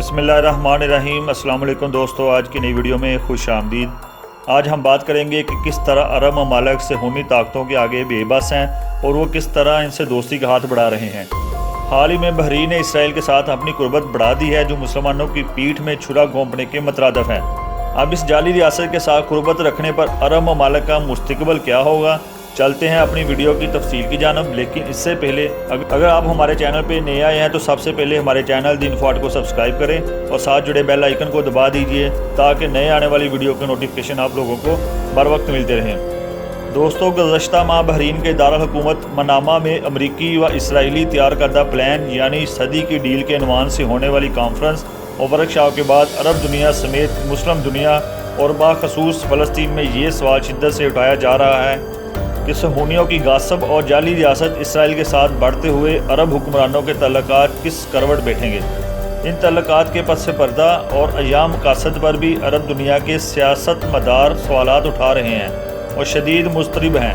बिस्मिल्लाहिर्रहमानिर्रहीम। अस्सलाम वालेकुम दोस्तों, आज की नई वीडियो में खुश आमदीद। आज हम बात करेंगे कि किस तरह अरब ममालिक सहूनी ताकतों के आगे बेबस हैं और वो किस तरह इनसे दोस्ती का हाथ बढ़ा रहे हैं। हाल ही में बहरीन ने इसराइल के साथ अपनी कुर्बत बढ़ा दी है, जो मुसलमानों की पीठ में छुरा घोंपने के मतरादफ है। अब इस जाली रियासत के साथ कुर्बत रखने पर अरब ममालिक का मुस्तकबिल क्या होगा, चलते हैं अपनी वीडियो की तफसील की जानब। लेकिन इससे पहले अगर आप हमारे चैनल पे नए आए हैं तो सबसे पहले हमारे चैनल द इन्फो को सब्सक्राइब करें और साथ जुड़े बेल आइकन को दबा दीजिए ताकि नए आने वाली वीडियो के नोटिफिकेशन आप लोगों को बर वक्त मिलते रहें। दोस्तों, गुज़श्ता माह बहरीन के दारुल हुकूमत मनामा में अमरीकी व इसराइली तैयार करदा प्लान यानी सदी की डील के अनवान से होने वाली कॉन्फ्रेंस और वर्कशॉप के बाद अरब दुनिया समेत मुस्लिम दुनिया और बाखसूस फ़लस्तीन में ये सवाल शिद्दत से उठाया जा रहा है कि सहूनियों की गासब और जाली रियासत इसराइल के साथ बढ़ते हुए अरब हुक्मरानों के तल्लुकात किस करवट बैठेंगे। इन तल्लुकात के पस पर्दा और अयाम मकासद पर भी अरब दुनिया के सियासत मदार सवालात उठा रहे हैं और शदीद मुस्तरिब हैं।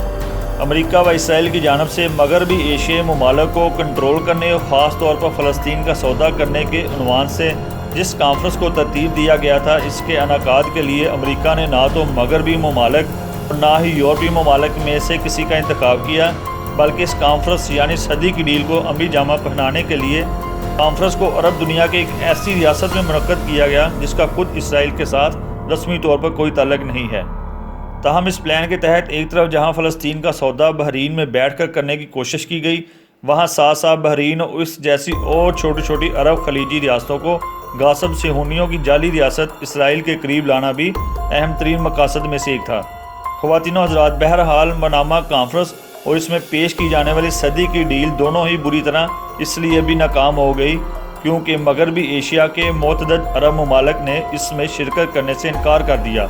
अमरीका व इसराइल की जानब से मगरबी एशियाई ममालिक को कंट्रोल करने और ख़ास तौर पर फ़लस्तीन का सौदा करने के उन्वान से जिस कॉन्फ्रेंस को तरतीब दिया गया था, इसके इनेकाद के लिए अमरीका ने ना तो मगरबी ममालिक और ना ही यूरोपीय ममालिक में से किसी का इंतखाब किया, बल्कि इस कॉन्फ्रेंस यानी सदी की डील को अमली जामा पहनाने के लिए कॉन्फ्रेंस को अरब दुनिया के एक ऐसी रियासत में मुनक्कद किया गया जिसका खुद इसराइल के साथ रस्मी तौर पर कोई ताल्लुक नहीं है। ताहम इस प्लान के तहत एक तरफ जहां फ़लस्तीन का सौदा बहरीन में बैठकर करने की कोशिश की गई, वहां साथ साथ बहरीन और इस जैसी और छोटी छोटी अरब खलीजी रियासतों को गासब सहूनियों की जाली रियासत इसराइल के करीब लाना भी अहम तरीन मकासद में से एक था। ख़वातीनो हज़रात, बहरहाल मनामा कॉन्फ्रेंस और इसमें पेश की जाने वाली सदी की डील दोनों ही बुरी तरह इसलिए भी नाकाम हो गई क्योंकि मगरबी एशिया के मुतअद्दिद अरब ममालिक ने इसमें शिरकत करने से इनकार कर दिया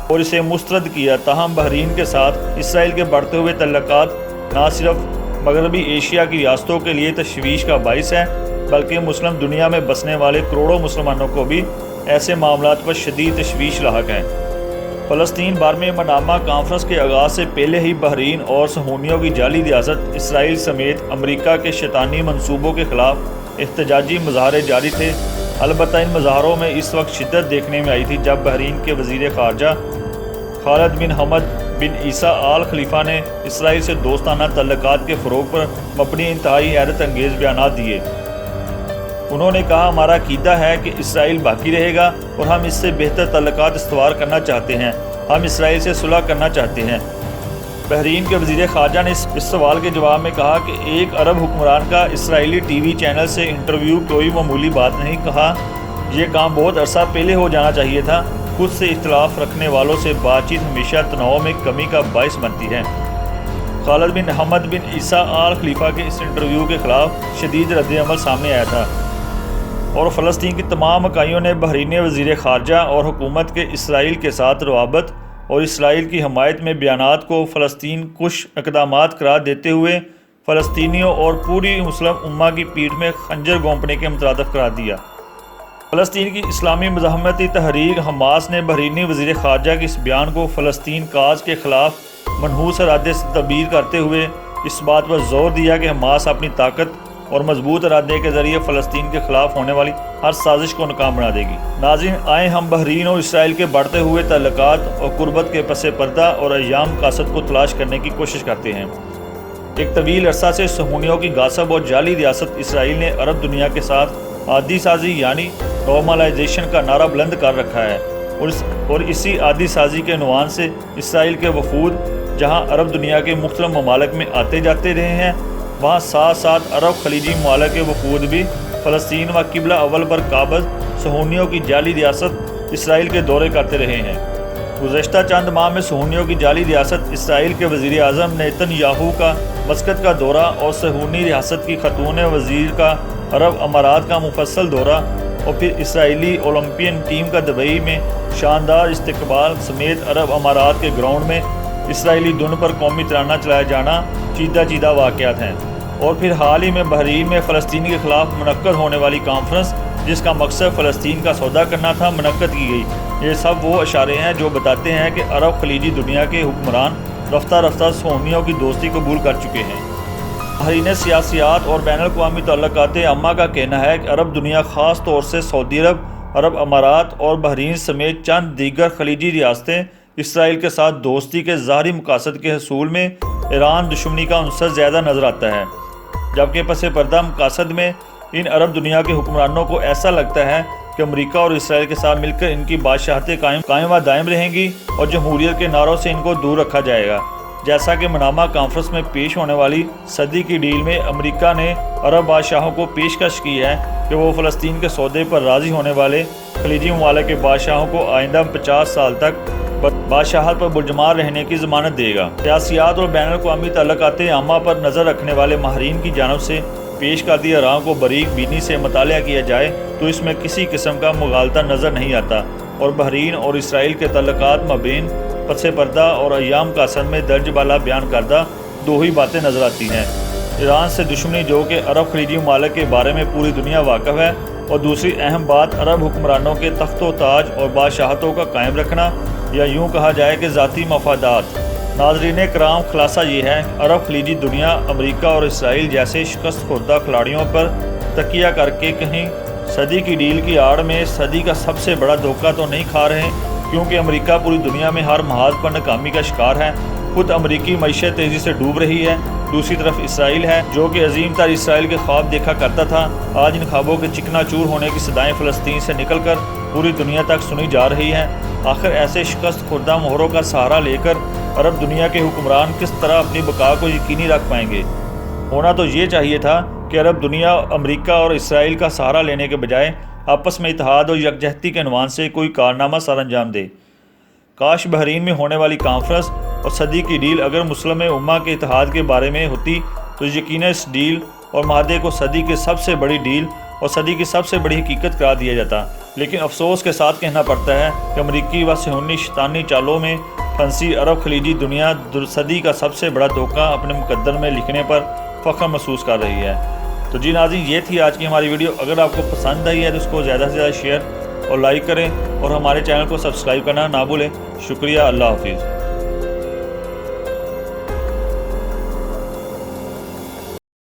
और इसे मुस्तरद किया। ताहम बहरीन के साथ इसराइल के बढ़ते हुए तल्लुकात न सिर्फ मगरबी एशिया की रियासतों के लिए तशवीश का बाइस है, बल्कि मुस्लिम दुनिया में बसने वाले करोड़ों मुसलमानों को भी ऐसे मामलात पर शदीद तशवीश लाहक है। फ़लस्तीन बार में मनामा कॉन्फ्रेंस के आगाज़ से पहले ही बहरीन और सहूनियों की जाली रियासत इसराइल समेत अमरीका के शैतानी मनसूबों के ख़िलाफ़ एहतजाजी मुजाहरे जारी थे। अलबत्ता इन मुजाहरों में इस वक्त शिद्दत देखने में आई थी जब बहरीन के वज़ीर ख़ारजा खालिद बिन हमद बिन ईसा आल खलीफा ने इसराइल से दोस्ताना तल्लुकात के फ़रोग़ पर अपनी इंतहाई हैरत अंगेज़ बयानात दिए। उन्होंने कहा, हमारा अक़ीदा है कि इसराइल बाकी रहेगा और हम इससे बेहतर तल्लुकात इस्तवार करना चाहते हैं। हम इसराइल से सुलह करना चाहते हैं। बहरीन के वज़ीर ख़ारजा ने इस सवाल के जवाब में कहा कि एक अरब हुक्मरान का इसराइली टीवी चैनल से इंटरव्यू कोई मामूली बात नहीं। कहा, यह काम बहुत अरसा पहले हो जाना चाहिए था। खुद से इख्तिलाफ रखने वालों से बातचीत हमेशा तनाव में कमी का बाइस बनती है। खालिद बिन हमद बिन ईसा आल खलीफा के इस इंटरव्यू के ख़िलाफ़ शदीद रद्द-ए-अमल सामने आया था और फ़लस्तीन की तमाम इकाइयों ने बहरीनी वज़ीर ख़ारजा और हुकूमत के इसराइल के साथ रवाबत और इसराइल की हमायत में बयानात को फ़लस्तीन कुश इक़दामात करार देते हुए फ़लस्तीनियों और पूरी मुस्लिम उम्मा की पीठ में खंजर घोंपने के मुतरादिफ करार दिया। फ़लस्तीन की इस्लामी मज़ाहमती तहरीक हमास ने बहरीनी वज़ीर ख़ारजा के इस बयान को फ़लस्तीन काज के ख़िलाफ़ मनहूस इरादे से तबदील करते हुए इस बात पर ज़ोर दिया कि हमास अपनी ताकत और मजबूत इरादे के ज़रिए फ़लस्तीन के ख़िलाफ़ होने वाली हर साजिश को नाकाम बना देगी। नाज़रीन, आए हम बहरीन और इसराइल के बढ़ते हुए तल्लुकात और कुर्बत के पसे पर्दा और अय्याम मकासद को तलाश करने की कोशिश करते हैं। एक तवील अरसा से सहूनियों की गासब और जाली रियासत इसराइल ने अरब दुनिया के साथ आदी साजी यानी नॉर्मलाइजेशन का नारा बुलंद कर रखा है और इसी आदी साजी के उन्वान से इसराइल के वफूद जहाँ अरब दुनिया के मुख्तलिफ ममालिक में आते जाते रहे हैं, वहाँ साथ साथ अरब खलीजी ममालिक के वफूद भी फ़लस्तीन व किबला अव्वल पर काबज़ सहूनियों की जाली रियासत इसराइल के दौरे करते रहे हैं। गुज़श्ता चंद माह में सहूनियों की जाली रियासत इसराइल के वज़ीर आज़म नेतन्याहू का मस्कत का दौरा और सहूनी रियासत की खतून वज़ीर का अरब अमारात का मुफस्सल दौरा और फिर इसराइली ओलंपियन टीम का दुबई में शानदार इस्तकबाल समेत अरब अमारात के ग्राउंड में इसराइली धुन पर कौमी तराना चलाया जाना चीदा चीदा वाक़यात हैं। और फिर हाल ही में बहरीन में फ़लस्तीन के ख़िलाफ़ मुनक्कद होने वाली कॉन्फ्रेंस जिसका मकसद फ़लस्तीन का सौदा करना था, मुनक्कद की गई। ये सब वो इशारे हैं जो बताते हैं कि अरब खलीजी दुनिया के हुक्मरान रफ्ता रफ्ता सहूनियों की दोस्ती कबूल कर चुके हैं। ماہرین سیاسیات اور بین الاقوامی تعلقات عامہ کا کہنا ہے کہ عرب دنیا خاص طور سے سعودی عرب، عرب امارات اور بحرین سمیت چند دیگر خلیجی ریاستیں اسرائیل کے ساتھ دوستی کے ظاہری مقاصد کے حصول میں ایران دشمنی کا عنصر زیادہ نظر آتا ہے، جبکہ پس پردہ مقاصد میں ان عرب دنیا کے حکمرانوں کو ایسا لگتا ہے کہ امریکہ اور اسرائیل کے ساتھ مل کر ان کی بادشاہتیں قائم و دائم رہیں گی اور جمہوریت کے نعروں سے ان کو دور رکھا جائے گا، جیسا کہ منامہ کانفرنس میں پیش ہونے والی صدی کی ڈیل میں امریکہ نے عرب بادشاہوں کو پیشکش کی ہے کہ وہ فلسطین کے سودے پر راضی ہونے والے خلیجی ممالک کے بادشاہوں کو آئندہ 50 سال تک بادشاہت پر برجمار رہنے کی ضمانت دے گا۔ سیاسیات اور بین الاقوامی تعلقات عامہ پر نظر رکھنے والے ماہرین کی جانب سے پیش کردہ رائے کو باریک بینی سے مطالعہ کیا جائے تو اس میں کسی قسم کا مغالطہ نظر نہیں آتا اور بحرین اور اسرائیل کے تعلقات مابین پس پردہ اور ایام مقاصد میں درج بالا بیان کردہ دو ہی باتیں نظر آتی ہیں: ایران سے دشمنی جو کہ عرب خلیجی ممالک کے بارے میں پوری دنیا واقف ہے، اور دوسری اہم بات عرب حکمرانوں کے تخت و تاج اور بادشاہتوں کا قائم رکھنا، یا یوں کہا جائے کہ ذاتی مفادات۔ ناظرین کرام، خلاصہ یہ ہے کہ عرب خلیجی دنیا امریکہ اور اسرائیل جیسے شکست خوردہ کھلاڑیوں پر تکیہ کر کے کہیں صدی کی ڈیل کی آڑ میں صدی کا سب سے بڑا دھوکہ تو نہیں کھا رہے، کیونکہ امریکہ پوری دنیا میں ہر محاذ پر ناکامی کا شکار ہے۔ خود امریکی معیشت تیزی سے ڈوب رہی ہے، دوسری طرف اسرائیل ہے جو کہ عظیم تر اسرائیل کے خواب دیکھا کرتا تھا۔ آج ان خوابوں کے چکنا چور ہونے کی صدائیں فلسطین سے نکل کر پوری دنیا تک سنی جا رہی ہیں۔ آخر ایسے شکست خوردہ مہروں کا سہارا لے کر عرب دنیا کے حکمران کس طرح اپنی بقا کو یقینی رکھ پائیں گے؟ ہونا تو یہ چاہیے تھا کہ عرب دنیا امریکہ اور اسرائیل کا سہارا لینے کے بجائے آپس میں اتحاد اور یکجہتی کے عنوان سے کوئی کارنامہ سر انجام دے۔ کاش بحرین میں ہونے والی کانفرنس اور صدی کی ڈیل اگر مسلم امہ کے اتحاد کے بارے میں ہوتی تو یقیناً اس ڈیل اور معاہدے کو صدی کی سب سے بڑی ڈیل اور صدی کی سب سے بڑی حقیقت قرار دیا جاتا، لیکن افسوس کے ساتھ کہنا پڑتا ہے کہ امریکی و صہیونی شیطانی چالوں میں پھنسی عرب خلیجی دنیا صدی کا سب سے بڑا دھوکہ اپنے مقدر میں لکھنے پر فخر محسوس کر رہی ہے۔ تو جی ناظرین، یہ تھی آج کی ہماری ویڈیو۔ اگر آپ کو پسند آئی ہے تو اس کو زیادہ سے زیادہ شیئر اور لائک کریں اور ہمارے چینل کو سبسکرائب کرنا نہ بھولیں۔ شکریہ، اللہ حافظ۔